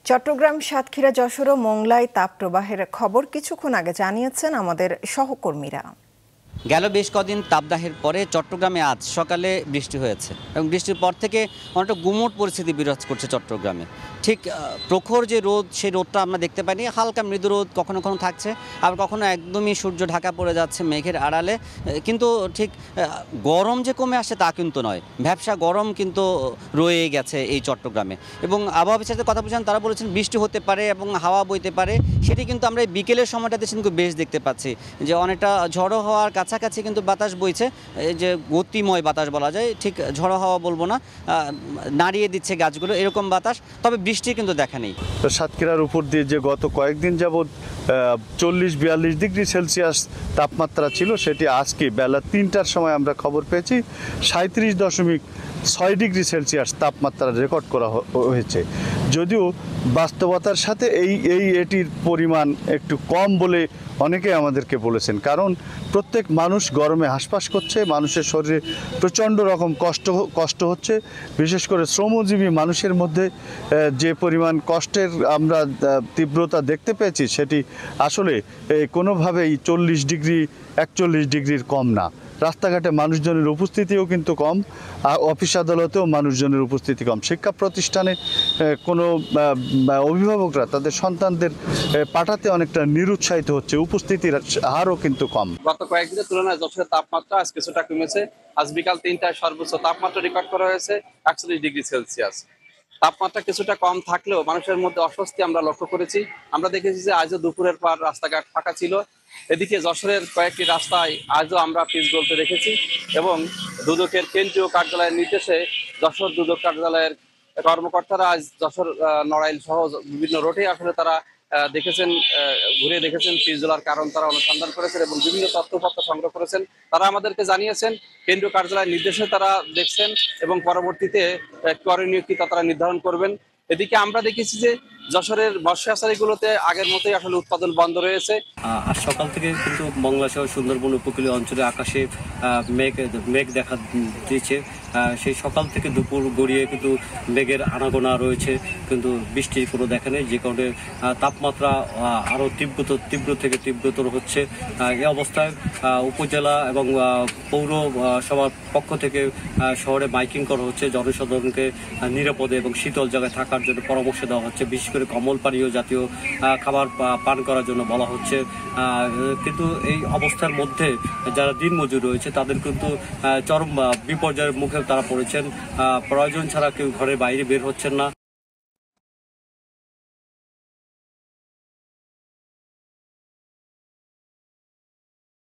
চট্টগ্রাম, সাতক্ষীরা, যশোর ও মোংলায় তাপপ্রবাহের খবর কিছুক্ষণ আগে জানিয়েছেন আমাদের সহকর্মীরা। গেল বেশ কদিন তাপদাহের পরে চট্টগ্রামে আজ সকালে বৃষ্টি হয়েছে এবং বৃষ্টির পর থেকে অনেকটা গুমোট পরিস্থিতি বিরাজ করছে চট্টগ্রামে। ঠিক প্রখর যে রোদ, সেই রোদটা আমরা দেখতে পাইনি। হালকা মৃদু রোদ কখনো কখনো থাকছে, আবার কখনো একদমই সূর্য ঢাকা পড়ে যাচ্ছে মেঘের আড়ালে। কিন্তু ঠিক গরম যে কমে আসছে তা কিন্তু নয়, ভ্যাপসা গরম কিন্তু রয়ে গেছে এই চট্টগ্রামে। এবং আবহাওয়া অফিসারদের কথা বলছেন, তারা বলেছেন বৃষ্টি হতে পারে এবং হাওয়া বইতে পারে। সেটি কিন্তু আমরা বিকেলের সময়টাতে কিন্তু বেশ দেখতে পাচ্ছি যে অনেকটা ঝড়ো হওয়ার কাছাকাছি কিন্তু বাতাস বইছে, যে গতিময় বাতাস বলা যায়, ঠিক ঝড়ো হাওয়া বলবো না, নাড়িয়ে দিচ্ছে গাছগুলো, এরকম বাতাস। তবে বৃষ্টি কিন্তু দেখা নেই। সাতক্ষীরার উপর দিয়ে যে গত কয়েকদিন যাবৎ 40-42 ডিগ্রি সেলসিয়াস তাপমাত্রা ছিল, সেটি আজকে বেলা 3টার সময় আমরা খবর পেয়েছি 37.6 ডিগ্রি সেলসিয়াস তাপমাত্রা রেকর্ড করা হয়েছে। যদিও বাস্তবতার সাথে এটির পরিমাণ একটু কম বলে অনেকে আমাদেরকে বলেছেন, কারণ প্রত্যেক মানুষ গরমে হাঁসফাঁস করছে, মানুষের শরীরে প্রচণ্ড রকম কষ্ট হচ্ছে। বিশেষ করে শ্রমজীবী মানুষের মধ্যে যে পরিমাণ কষ্টের আমরা তীব্রতা দেখতে পেয়েছি, সেটি আসলে কোনোভাবেই 40-41 ডিগ্রির কম না। রাস্তাঘাটে মানুষজনের উপস্থিতিও কিন্তু কম, অফিস আদালতেও মানুষজনের উপস্থিতি কম। শিক্ষা প্রতিষ্ঠানে কোনো অভিভাবকরা তাদের সন্তানদের পাঠাতে অনেকটা নিরুৎসাহিত হচ্ছে, উপস্থিতির হারও কিন্তু কম। গত কয়েকদিনের তুলনায় যশোরের তাপমাত্রা আজ কিছুটা কমেছে। আজ বিকাল 3টায় সর্বোচ্চ তাপমাত্রা রেকর্ড করা হয়েছে 41 ডিগ্রি সেলসিয়াস। তাপমাত্রা কিছুটা কম থাকলেও মানুষের মধ্যে অস্বস্তি আমরা লক্ষ্য করেছি। আমরা দেখেছি যে আজও দুপুরের পর রাস্তাঘাট ফাঁকা ছিল। এদিকে যশোরের কয়েকটি রাস্তায় আজও আমরা পিচ গলতে দেখেছি এবং দুদকের কেন্দ্রীয় কার্যালয়ের নির্দেশে যশোর দুদক কার্যালয়ের কর্মকর্তারা আজ যশোর, নড়াইল সহ বিভিন্ন রোডে আসলে তারা ঘুরে দেখেছেন পিচ জ্বলার কারণ তারা অনুসন্ধান করেছেন এবং বিভিন্ন তথ্যপত্র সংগ্রহ করেছেন। তারা আমাদেরকে জানিয়েছেন কেন্দ্রীয় কার্যালয়ের নির্দেশে তারা দেখছেন এবং পরবর্তীতে করণীয় কি তা তারা নির্ধারণ করবেন। এদিকে আমরা দেখেছি যে যশোরের মৎস্যাচারীগুলোতে আগের মতোই আসলে উৎপাদন বন্ধ রয়েছে। আজ সকাল থেকে কিন্তু মংলা সহ সুন্দরবন উপকূলীয় অঞ্চলে আকাশে মেঘ দেখা দিয়েছে। সেই সকাল থেকে দুপুর গড়িয়ে কিন্তু মেঘের আনাগোনা রয়েছে, কিন্তু বৃষ্টির কোনো দেখা নেই, যে কারণে তাপমাত্রা আরও তীব্র থেকে তীব্রতর হচ্ছে। এই অবস্থায় উপজেলা এবং পৌরসভার পক্ষ থেকে শহরে মাইকিং করা হচ্ছে, জনসাধারণকে নিরাপদে এবং শীতল জায়গায় থাকার জন্য পরামর্শ দেওয়া হচ্ছে। বিশেষ করে কমল পানীয় জাতীয় খাবার পান করার জন্য বলা হচ্ছে। কিন্তু এই অবস্থার মধ্যে যারা দিনমজুর রয়েছে তাদের কিন্তু চরম বিপর্যয়ের মুখে তারা পড়েছেন। প্রয়োজন ছাড়া কেউ ঘরের বাইরে বের হচ্ছেন না।